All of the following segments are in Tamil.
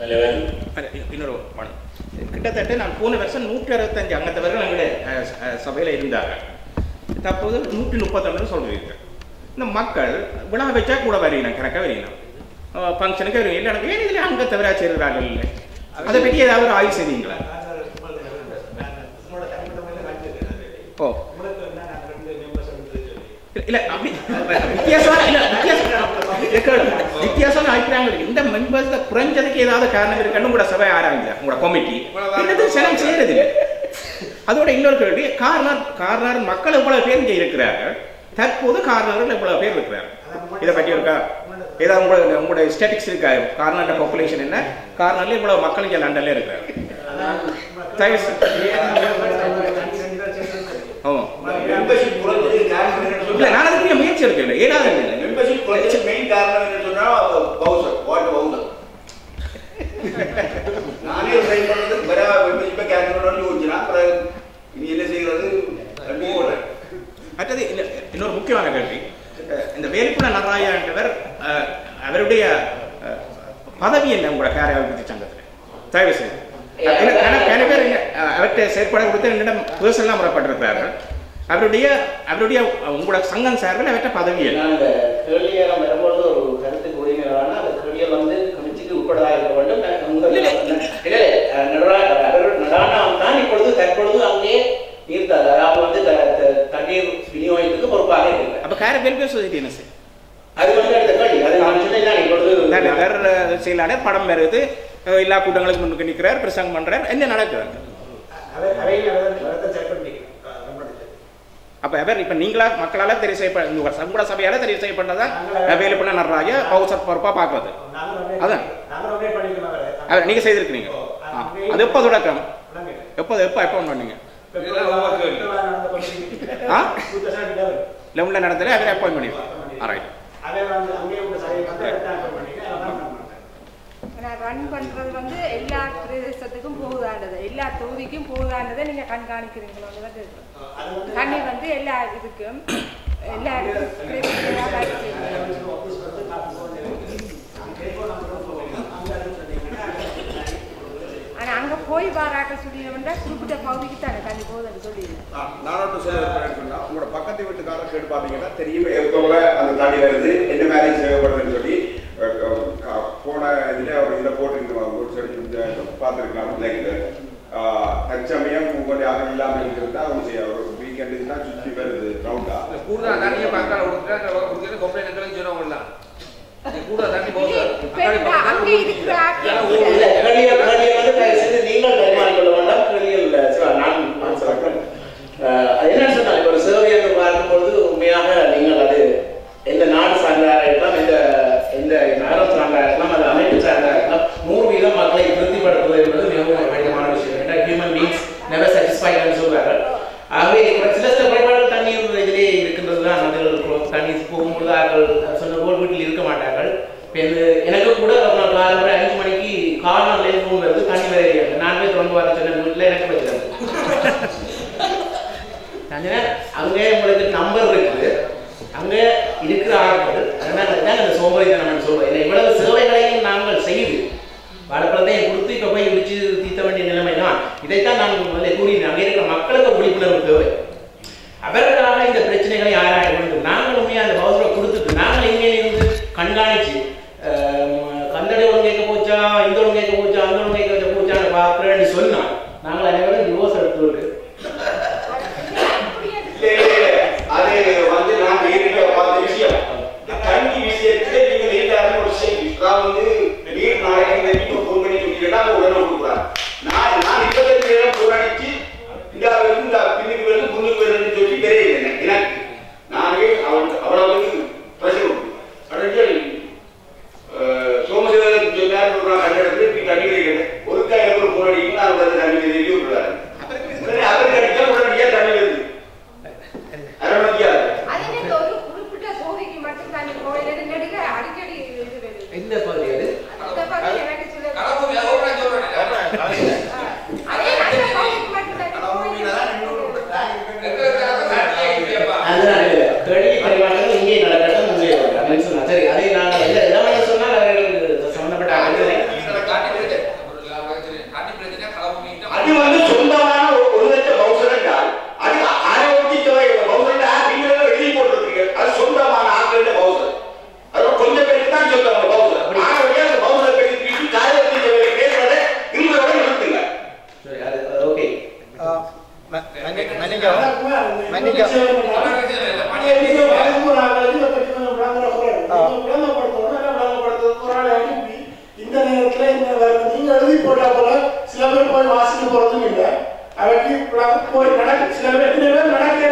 இன்னொரு பணம் கிட்டத்தட்ட நான் போன வருஷம் 165 அங்கத்தவர்கள் எங்களுடைய சபையில் இருந்தார்கள். தற்போது 131 சொல்லியிருக்கேன். இந்த மக்கள் விழா வச்சா கூட வரையினோம், கணக்காக வரையினோம், ஃபங்க்ஷனுக்கு வரையும் இல்லை. எனக்கு ஏன் இதில் அங்கத்தவராக சேர்கிறார்கள் இல்லை, அதை பற்றி ஏதாவது ஒரு ஆய்வு செய்வீங்களா? ஓ இல்லை, அப்படி வித்தியாசமான அபிப்பிராயங்கள் இருக்கு. இந்த மெம்பர்ஸ் குறைஞ்சதுக்கு ஏதாவது காரணம் இருக்குன்னு உங்களோட சபை ஆராய்ஞ்சா, உங்களோட கமிட்டி என்னது சனம் செய்யறது இல்லை. அதோட இன்னொரு கேள்வி, கார்னர் மக்கள் இவ்வளவு பேர் இங்கே இருக்கிறார்கள், தற்போது கார்னர்கள் இவ்வளவு பேர் இருக்கிறார்கள், இதை பற்றி இருக்கா ஏதாவது உங்களோட ஸ்டாட்டிக்ஸ் இருக்கா? கார்னர் பாப்புலேஷன் என்ன, கார்னர்ல இவ்வளவு மக்கள் இங்கே லண்டன்ல இருக்கிறார்கள்? இல்ல நான் அதுக்கு முயற்சி எடுக்கல. ஏதாவது மெயின் காரணம் என்ன சொன்னா பவுசர் வாட்டர் பவுசர் நானே ட்ரை பண்ணது வேற மெம்பர்ஷிப்பை கேன்சல் பண்ணணும்னு யோசிச்சேன். அப்புறம் இனி என்ன செய்யறது மற்றது இன்னொரு முக்கியமான கேள்வி, இந்த வேலுப்புல நடராஜா என்றவர் அவருடைய பதவி என்ன உங்களோட காரியாலய சங்கத்தில்? தயவு செய்து அவர்கிட்ட செயற்பட கொடுத்து என்னிடம் பேர்சனலாக முறைப்பட்டிருக்கிறார்கள். அவருடைய உங்களோட சங்கம் சார்பில் அவற்ற பதவி அந்த கேள்வியெல்லாம் வரும்போது ஒரு கருத்துக்கு உரிமையான அந்த கேள்வியல் வந்து கமிச்சிக்கு உட்படதாக இருக்க வேண்டும். நடானம் தான் இப்பொழுது தற்பொழுது அங்கே நீர்த்தார், அதாவது வந்து தண்ணீர் விநியோகத்துக்கு பொறுப்பாக இருக்கு. அப்போ கார வெல்ஃபேர் சொசைட்டி என்ன சார்? அது வந்து அடுத்த கேள்வி. அது நான் சொன்னேன் இப்பொழுது வேற செயலாளர் படம் வருது, எல்லா கூட்டங்களுக்கு முன்னுக்கு நிற்கிறார், பிரசங்கம் பண்றார், என்ன நடக்குது? அப்ப அவர் இப்ப நீங்களா மக்களால தெரிவு செய்யப்பட சங்கூட சபையால தெரிவு செய்யப்பட்டதா வேலுப்புல நடராஜா பவுசர் பொறுப்பா பாக்குறது? அதான் நீங்க செய்திருக்கீங்க. அது எப்போ தொடக்கம்? எப்போ பண்ணீங்க? லெவன்ல நடந்தது அவரை அப்பாயின்ட் பண்ணிருக்கோம். ரன் பண்றது வந்து எல்லா பிரதேசத்துக்கும் போகுதாண்டது, எல்லா தொகுதிக்கும் போகுதாண்டதை நீங்க கண்காணிக்கிறீங்களோ? தண்ணி வந்து எல்லா இதுக்கும் எல்லா ஆனா அங்க போய் பாராட்ட சொல்லிடுவோம்னா குறிப்பிட்ட பகுதிக்கு தானே தண்ணி போகுதுன்னு சொல்லிடுவேன். உங்களோட பக்கத்து வீட்டுக்காரர் கேட்டு பாத்தீங்கன்னா தெரியும் எப்போ அந்த தண்ணி வருது, என்ன மாதிரி சேவைப்படுதுன்னு சொல்லி போன இதில் போட்டுருக்கோம் பார்த்துருக்கலாம். தற்சமயம் உங்களுடைய ஆக இல்லாமல் இருக்கிறது அவங்க ஒரு வீக்கெண்டுக்கு தான் சுற்றி வருது ரவுண்டா கூடுதல் தண்ணியை பார்க்க கம்ப்ளைண்ட் சொன்னவங்கலாம் கூட தண்ணி போகுது. நீங்கள் பரிமாறிக்கொள்ள வேண்டாம். என்ன சொன்னால் இப்போ ஒரு சேவை என்று பார்க்கும்பொழுது உண்மையாக நீங்கள் அது எந்த நாடு சார்ந்ததாக இருக்கலாம், எந்த நகரம் சார்ந்ததாக இருக்கலாம், அது அமைப்பு சார்ந்ததாக இருக்கலாம், 100% மக்களை திருப்திப்படுத்துவது என்பது மிகவும் கடினமான விஷயம். ஏன்னா ஹியூமன் பீங்ஸ் நெவர் சாட்டிஸ்ஃபைட்னு சொல்றார்கள். ஆகவே சில குறைபாடுகள் தண்ணீர் இதிலே இருக்கின்றது தான். அதில் தண்ணி போகும்பொழுது அவர்கள் சொன்ன போல் வீட்டில் இருக்க மாட்டார்கள். எனக்கு கூட ஒரு காலை 5 மணிக்கு கார்னர்லேருந்து ஃபோன் வருது, தண்ணி வரையாது. நான் போய் தொடர்ந்து வர சொன்ன வீட்டில் எனக்கு வச்சுருந்தேன். அங்கே உங்களுக்கு நம்பர் இருக்குது, அங்கே இருக்கிற ஆட்கள். அதனால தான் அந்த சோம்பேறித்தனம் சொல்றேன். இவ்வளவு சேவைகளையும் நாங்கள் செய்து வாழைப்பழத்தை கொடுத்து இப்போ போய் இடிச்சு தீர்த்த வேண்டிய நிலைமை தான். இதைத்தான் நான் கூறினேன். அங்கே இருக்கிற மக்களுக்கு விழிப்புணர்வு தேவை. அவர்களாக இந்த பிரச்சனைகளை ஆராய வேண்டும். நாங்கள் உண்மையாக அந்த பவுசரை கொடுத்துட்டு நாங்கள் இங்கே இருந்து கண்காணிச்சு கந்தடை ஒன்று கேட்க போச்சா, இந்த ஒன்று கேட்க போச்சா, அந்த ஒன்று கேட்க போச்சான்னு பார்க்குறேன்னு சொன்னால் நாங்கள் அனைவரும் டிவோர்ஸ் எடுத்துருக்கு. அது வந்து நான் பார்த்த விஷயம் தண்ணி விஷயத்துல நீங்க எல்லாரும் ஒரு விஷயம் வந்து நீர் நாளைக்கு வீட்டுக்கு ஃபோன் பண்ணி சொல்லிட்டா உடனே கொடுக்குறாரு. நான் 25 நேரம் போராடிச்சு இந்த பின்னுக்கு வருது முன்னுக்கு வருதுன்னு சொல்லி தெரியல எனக்கு. நானே அவ்வளவு பிரச்சனை அடைஞ்சல் சோமசேவன் சொன்னார் கண்டிடத்துல தண்ணி கிடைக்கிறது ஒரு காயிரம் போராடிக்கு நான் தண்ணி வெளியே விடுறாரு. அவருக்கு அடிச்சா உடனடியா தண்ணி வருது. எந்த பகுதி அது? இங்கே நடக்கட்டும். சரி, அதை நாங்கள் சொன்னால் அவர்களுக்கு சம்பந்தப்பட்ட இந்த நேரத்துல நீங்க எழுதி போட்டா போல சில பேர் போய் வாசிக்க போறதும் இல்லை. அவருக்கு போய் சில பேர் எத்தனை பேர் நடக்கவே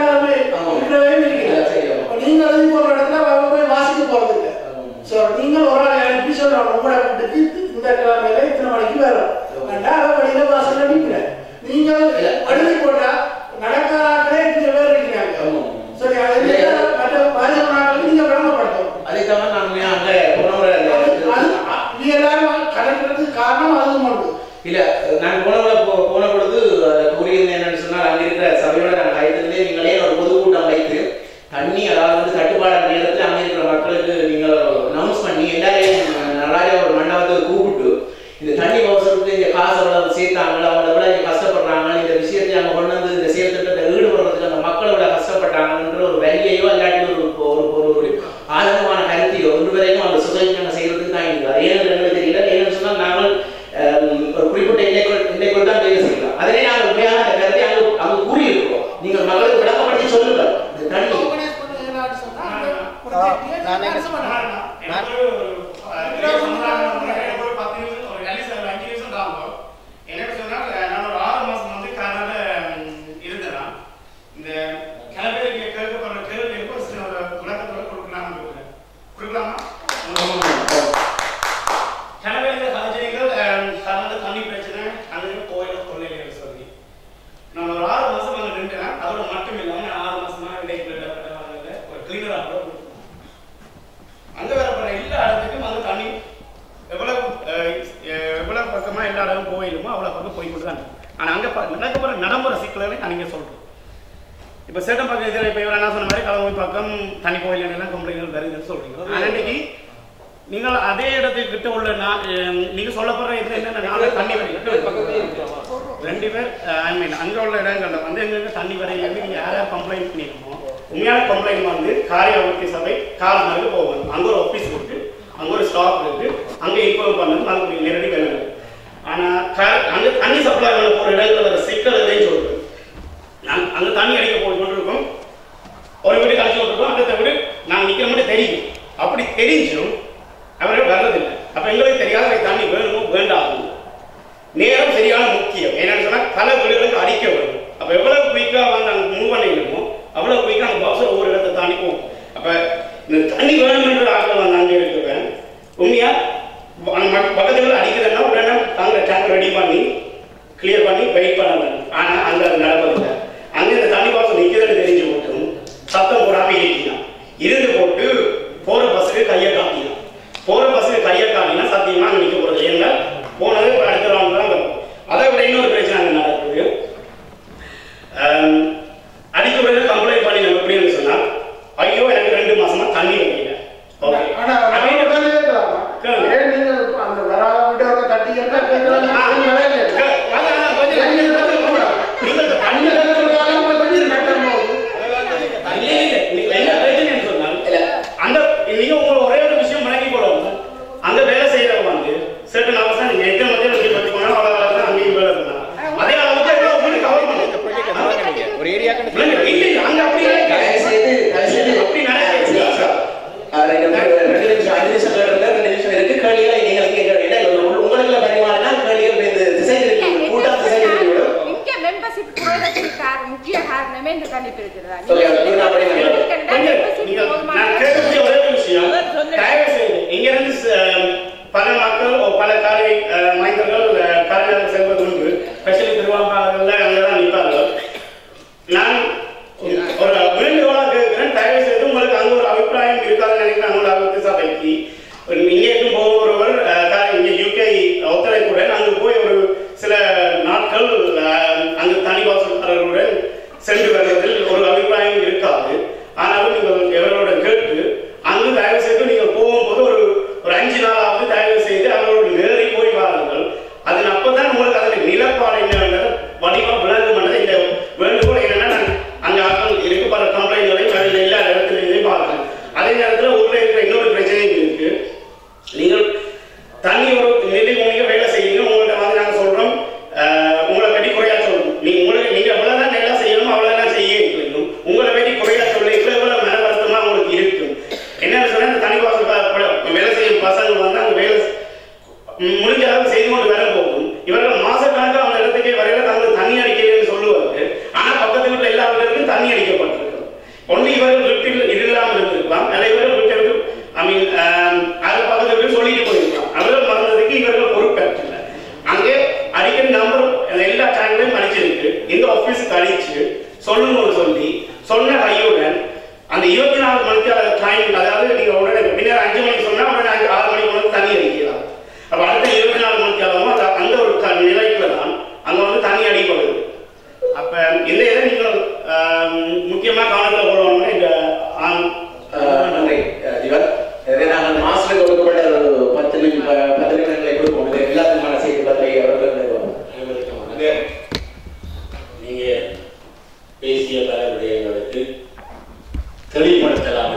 நீங்க எழுதி போற இடத்துல அவங்க போய் வாசிக்க போறது இல்லை. சோ நீங்க ஒரு ஆள் அனுப்பி சொல்றோம் உங்களோட வீட்டுக்கு இந்த கிழமையில இத்தனை மணிக்கு வரும் வெளியில வாசல் அனுப்பிட நீங்க எழுதி போட்டா நடக்காதே இத்தனை பேர் இருக்கிறாங்க. சரி மற்ற பாதிப்பு நீங்க விளம்பரப்படுத்தணும். அதை தான் நான் எல்லாரும் கலக்கிறதுக்கு காரணம் அதுவும் உண்டு. இல்ல நான் போன பொழுது கூறியிருந்தேன் என்னன்னு சொன்னால் அங்க இருக்கிற சபையோட நான் கைத்திருந்தே நீங்களே ஒரு பொதுக்கூட்டம் வைத்து தண்ணி அதாவது தட்டுப்பாடான நேரத்தில் அங்கே இருக்கிற மக்களுக்கு நீங்கள் அனௌன்ஸ் பண்ணி எல்லாரையும் நல்லாவே ஒரு மண்டபத்துக்கு கூப்பிட்டு இந்த தண்ணி அவசரத்துக்கு இந்த காசு எவ்வளவு சேர்த்தாங்க அவங்க எவ்வளவு இங்கே கஷ்டப்படுறாங்க இந்த விஷயத்தை அங்கே கொண்டு வந்து இந்த செயல் திட்டத்தை ஈடுபடுறதுக்கு அந்த மக்கள் எவ்வளவு கஷ்டப்பட்டாங்கன்ற ஒரு வரியையோ இல்லாட்டி ஒரு ஆழமான கருத்தையோ ஒன்று வரைக்கும் அந்த சொசைட்டி நாங்கள் செய்யறதுக்கு தான் இருக்குது. அது ஏன்னு எங்களுக்கு தெரியல. ஏன்னு சொன்னால் நாங்கள் ஒரு குறிப்பிட்ட எல்லைக்குள் தான் வேலை செய்யலாம். அதனை நாங்கள் உண்மையான அந்த கருத்தை அங்கே கூறியிருக்கிறோம். நீங்கள் மக்களுக்கு விளக்கப்படுத்தி சொல்லுங்கள். இந்த தண்ணி நடைமுறை சிக்கல்களை நீங்க சொல்றோம். இப்ப சேட்டம் பக்கம் இதில் இப்ப இவர் என்ன சொன்ன மாதிரி கலவை பக்கம் தனி கோயில் எல்லாம் கம்ப்ளைண்ட் வருதுன்னு சொல்றீங்க. அன்னைக்கு நீங்கள் அதே இடத்துக்கு கிட்ட உள்ள நீங்க சொல்லப்படுற இதுல என்ன தண்ணி வரை 2 பேர் ஐ மீன் அங்க உள்ள இடங்கள்ல வந்து எங்க தண்ணி வரையில நீங்க யாராவது கம்ப்ளைண்ட் பண்ணிருக்கோம். உண்மையான கம்ப்ளைண்ட் வந்து காரியாவர்த்தி சபை காலமாக போகணும். அங்க ஒரு ஆபீஸ் இருக்கு, அங்க ஒரு ஸ்டாப் இருக்கு, அங்க இன்ஃபார்ம் பண்ணது நாங்கள் நேரடி வேலை. ஆனா அங்க தண்ணி சப்ளை போற இடத்துல வர சிக்கல் எதையும் சொல்றேன். அங்க தண்ணி அடிக்க போய் கொண்டிருக்கோம், ஒரு வீடு கழிச்சு கொண்டிருக்கோம். அந்த வீடு நாங்கள் நிக்கிற மட்டும் தெரியும். அப்படி தெரிஞ்சும் அவர்கள் வர்றதில்லை. அப்ப எங்களுக்கு தெரியாத தண்ணி வேணுமோ வேண்டாம். நேரம் சரியான முக்கியம். என்னன்னு சொன்னா பல வீடுகளுக்கு அடிக்க வரும். அப்ப எவ்வளவு குயிக்கா வந்து அங்க மூவ் பண்ணிக்கணுமோ அவ்வளவு குயிக்கா அந்த பாக்ஸ் ஒவ்வொரு இடத்தை தாண்டி போகும். அப்ப இந்த தண்ணி வேணும்ன்ற ஆக்கள் வந்து அங்கே இருக்கிறேன். உண்மையா பக்கத்துல அடிக்கிறதுனா உடனே தாங்க டேங்க் ரெடி பண்ணி கிளியர் பண்ணி வெயிட் பண்ண வேண்டும். ஆனா அங்க நடப்பதில்லை. அங்க இந்த தண்ணி பாக்ஸ் நிக்கிறதுன்னு தெரிஞ்சு போட்டும் சத்தம் போடாம இருக்கலாம். இருந்து போட்டு போற பஸ்ஸுக்கு கையை காட்டினா சத்தியமா நிக்க போறது. ஏன்னா போனது அடுத்த ரவுண்ட் தான் வரும். அதை விட இன்னொரு பிரச்சனை அங்க நடக்குது. அடிக்க உடனே கம்ப்ளைண்ட் பண்ணி நம்ம எப்படின்னு சொன்னா ஐயோ எனக்கு 2 மாசமா தண்ணி வைக்கல. ஒரே ஒரு விஷயம் மடக்கி போடுவாங்க. அந்த வேலை செய்யறவங்க வந்து certain hours தான் நீங்க 8 மணி நேரம் பத்தி போனா அவ்வளவு தான் அங்கேயும் வேலை பண்ணலாம். அதே அளவுக்கு எவ்வளவு உங்களுக்கு கவர் பண்ணுங்க. ஒரு ஏரியாக்கு இல்ல அங்க அப்படி அப்படி நடக்குது சார். அதை இருக்கு கேள்விகளை நீங்கள் கேட்க வேண்டும். உங்களுக்குள்ள பரிமாறினா கேள்விகள் இந்த திசைகள் கூட்டம் திசைகள் இங்க மெம்பர்ஷிப் குறைவதற்கு முக்கிய காரணமே இந்த தண்ணி பிரச்சனை தான். நான் கேட்கக்கூடிய ஒரே விஷயம் தயவு செய்து இங்க இருந்து பல மக்கள் பல காலை மைந்தர்கள் காலையில் செல்வது உண்டு. ஸ்பெஷலி திருவாம்பாளர்கள்ல அங்கதான் நிற்பார்கள். நான் ஒரு வேண்டுகோளா கேட்கிறேன், தயவு செய்து உங்களுக்கு அங்க ஒரு அபிப்பிராயம் இருக்காதுன்னு நினைக்கிறேன். அங்க அபிவிருத்தி சபைக்கு இங்கே போகிறவர் இங்க யூகே ஒத்துழைப்புடன் அங்கு போய் ஒரு சில நாட்கள் அங்கு தனி வாசல்காரர்களுடன் சென்று வருவதில் ஒரு அபிப்பிராயம் இருக்காது. ஆனாலும் நீங்கள் எவரோட கேட்டு அங்கு தயவு செய்து நீங்கள் போகும்போது ஒரு 5 நாளாவது தயவு செய்து அவரோட நேரி போய் வாருங்கள். அதன் அப்பதான் உங்களுக்கு முடிஞ்ச அளவு செய்து கொண்டு வர போகும். இவர்கள் மாசக்கணக்காக அந்த இடத்துக்கே வரையில தங்களுக்கு தண்ணி அடிக்கலன்னு சொல்லுவார்கள். ஆனா பக்கத்து வீட்டில் எல்லா வீடுகளுக்கும் தண்ணி அடிக்கப்பட்டிருக்கும். ஒன்று இவர்கள் வீட்டில் இல்லாமல் இருந்திருக்கலாம், நிறைய பேர் வீட்டிற்கு அது பக்கத்து வீட்டில் சொல்லிட்டு போயிருக்கலாம். அவர்கள் மறந்ததுக்கு இவர்கள் பொறுப்பேற்றில்லை. அங்கே அடிக்கடி நம்பர் எல்லா டேங்க்லையும் அடிச்சிருக்கு. இந்த ஆபீஸுக்கு அடிச்சு சொல்லணும்னு சொல்லி சொன்ன கையுடன் அந்த 24 மணிக்கு டைம், அதாவது நீங்க உடனே பின்னர் 5 மணிக்கு சொன்னா உடனே 6 மணிக்கு வந்து தண்ணி அடிக்கலாம். அப்ப அடுத்த 24 மணிக்கு ஆகும் அந்த ஒரு நிலைக்குள்ள தான் அங்க வந்து தண்ணி அடிப்படுது. அப்ப இந்த இதை நீங்கள் முக்கியமா கவனத்தில் போடுவாங்க. இந்த நாங்கள் மாஸ்டருக்கு கொடுக்கப்பட்ட 10 நிமிடங்களை கொடுப்போம். எல்லாத்துக்குமான செய்திகளை நீங்க பேசிய பல விடயங்களுக்கு தெளிவுபடுத்தலாம்